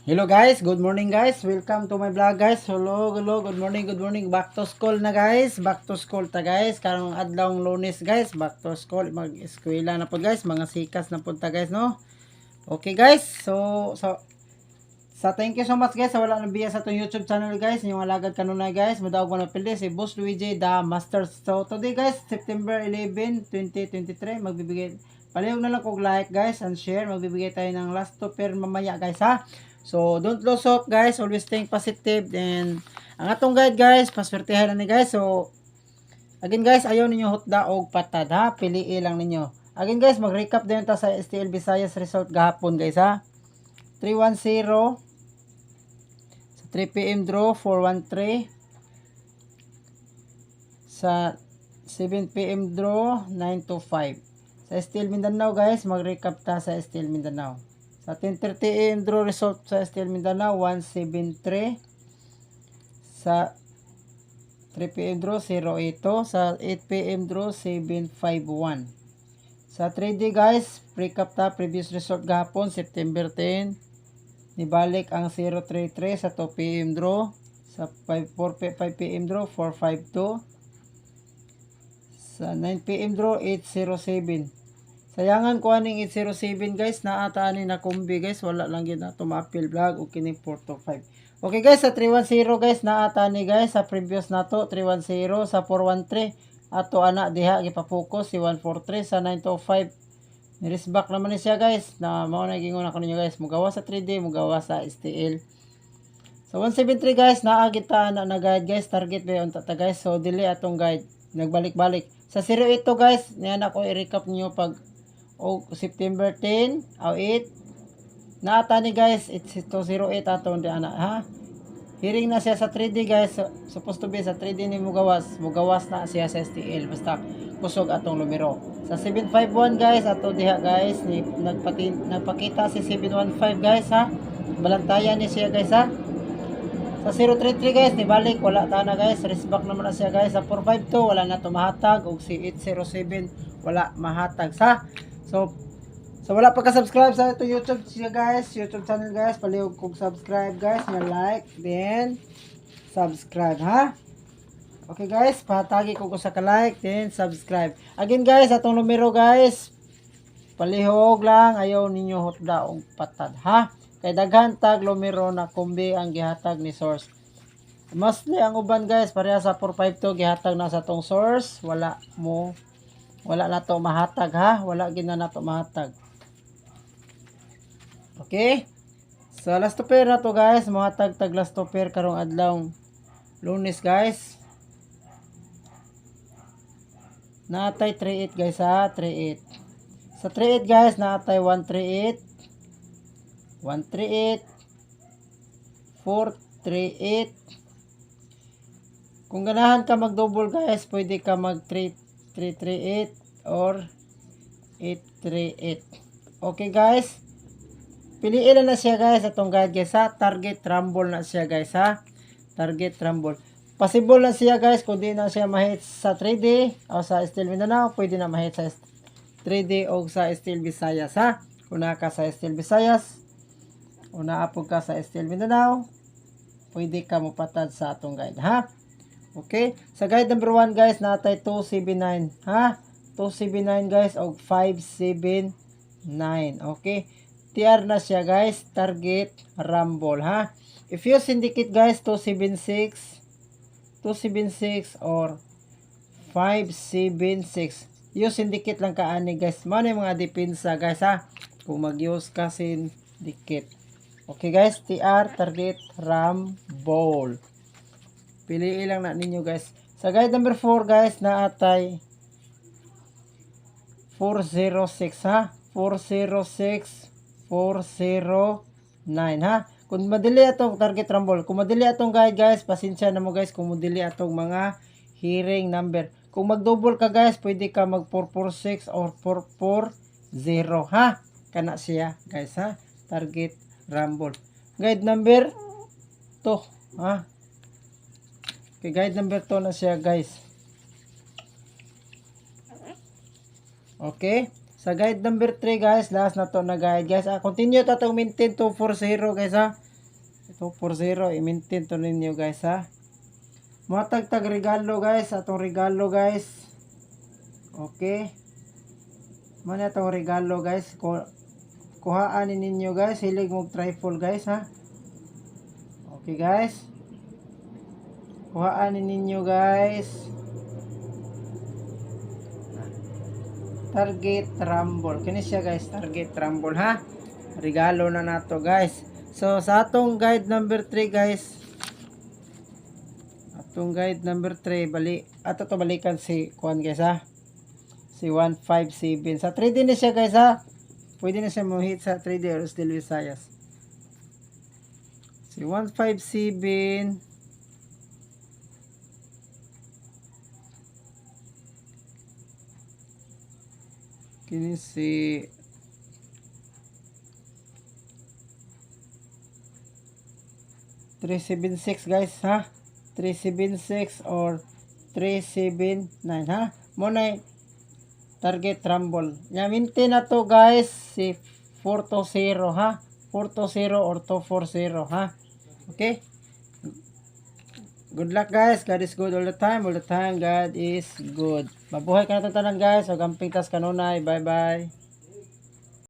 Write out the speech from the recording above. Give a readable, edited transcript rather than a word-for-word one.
Hello guys, good morning guys. Welcome to my vlog guys. Hello, good morning, good morning. Back to school na guys. Back to school ta guys. Karong adlawng Lunes guys, back to school. Mag-eskwela na po guys. Mga sikas na po ta guys, no? Okay guys. Thank you so much guys sa wala nang biya sa itong YouTube channel guys. Yung alagad kanunay guys. Madawag mo na pildi si Boss Luigi The Master. So today guys, September 11, 2023. Magbibigay, palihog na lang kog like guys and share. Magbibigay tayo ng last topper mamaya guys ha. So don't lose hope guys. Always think positive. And ang atong guide guys, paswertihan na ni guys. So again guys, ayaw ninyo hutda o patad ha. Piliin lang ninyo. Again guys, mag-recap din ta sa STL Visayas result gahapon guys ha. 310 3 PM draw 413 sa 7 PM draw 925 sa Steel Mindanao guys. Mag-recap ta sa Steel Mindanao. Sa 10:30 AM draw result sa Steel Mindanao 173 sa 3 PM draw 082 sa 8 PM draw 751 sa 3D guys. Recap ta previous result gahapon September 10. Nibalik ang 033 sa 2 PM draw. Sa 5 PM draw 452. Sa 9 PM draw 807. Sayangan ko aning 807 guys. Naataan ni na kumbi guys. Wala lang yun na tumapil vlog. O kining 425. Okay guys, sa 310 guys. Naataan ni guys. Sa previous na to 310. Sa 413. Ato anak diha. Gipapokus si 143. Sa 925. Nirisback naman ni siya guys. Na mao na gingon ako ninyo guys. Mugawa sa 3D, mugawa sa STL. So 173 guys, naa kita na guide guys. Target ba unta ta guys. So dili atong guide. Nagbalik-balik. Sa 08 to guys, niyan ako i-recap niyo pag September 10 o 8. Naata ni guys, it's 208 atong di ana ha. Hearing na siya sa 3D guys. Supposed to be sa 3D ni mugawas. Mugawas na siya sa STL. Basta kusog atong numero. Sa 751 guys, ato diha guys, nagpakita si 715 guys ha. Balantayan ni siya guys ha. Sa 033 guys, nibalik, wala ta na guys. Resback naman na siya guys. Sa 452, wala na to mahatag. Og si 807, wala mahatag sa. So wala pa ka-subscribe sa ito YouTube siya guys. YouTube channel guys. Palihog kong subscribe guys. Like, then subscribe ha. Okay guys, pahatagi ko sa ka-like, then subscribe. Again guys, atong numero guys, palihog lang, ayaw ninyo hotda og patad ha. Kay daghan tag numero na kumbi ang gihatag ni source. Mostly ang uban guys, pareha sa 452 gihatag na sa tong source, wala na to mahatag ha, wala gid na to mahatag. Okay? So last to pair na to guys, mahatag tag last to pair karong adlawng Lunes guys. Naatay 38 guys ha, 38. Sa 38 guys, naatay 138, 138, 438. Kung ganahan ka mag-double guys, pwede ka mag 338 or 838. Okay guys. Piliin na siya guys atong guide guys ha. Target rumble na siya guys ha. Target rumble. Possible na siya guys kung di na siya ma-hit sa 3D o sa Steel Mindanao, pwede na ma-hit sa 3D o sa Steel Visayas ha. Kung naka sa Steel Visayas o naapog ka sa Steel Mindanao, pwede ka mupatad sa atong guide ha. Okay? Sa guide number 1 guys, natay 279 ha. 279 guys o 579. Okay? TR na siya guys, target rumble ha. If you syndicate guys 276 or 576. Use syndicate lang kaani guys. Mao na mga depensa guys ha. Kung mag-use ka syndicate. Okay guys, TR target rumble. Piliin lang na ninyo guys. Sa guide number 4 guys, naatay 406 ha. 406, 409 ha. Kung madili atong target rumble, kung madili atong guide guys, pasensya na mo guys kung madili atong mga hearing number. Kung mag-double ka guys, pwede ka mag 446 or 440 ha. Kana siya guys ha. Target rumble. Guide number 2 ha. Okay, guide number 2 na siya guys. Okay. Sa guide number 3 guys, last na to na guide guys. Continue ta tong maintain 240 guys ha. 240 i-maintain to ninyo guys ha. Matag regalo guys, atong regalo guys. Okay. Mana atong regalo guys. Kuhaan ninyo guys, hilig mo trifle guys ha. Okay guys. Kuhaan ninyo guys. Target Rumble. Kini siya guys, Target Rumble ha. Regalo na nato guys. So sa atong guide number 3 guys. Atong guide number 3 ato to balikan si kuan guys ha. Si 157. Sa 3D na siya guys ha. Pwede na siya mo hit sa 3D or still Visayas. Si 157. Kini si 376 guys ha. 376 or 379 ha. Muna Target Rumble. Maintain na to guys si 420 ha. 420 or 240 ha. Okay. Good luck guys. God is good all the time. All the time God is good. Mabuhay ka na tanan guys. O gamping tas kanunay. Bye bye.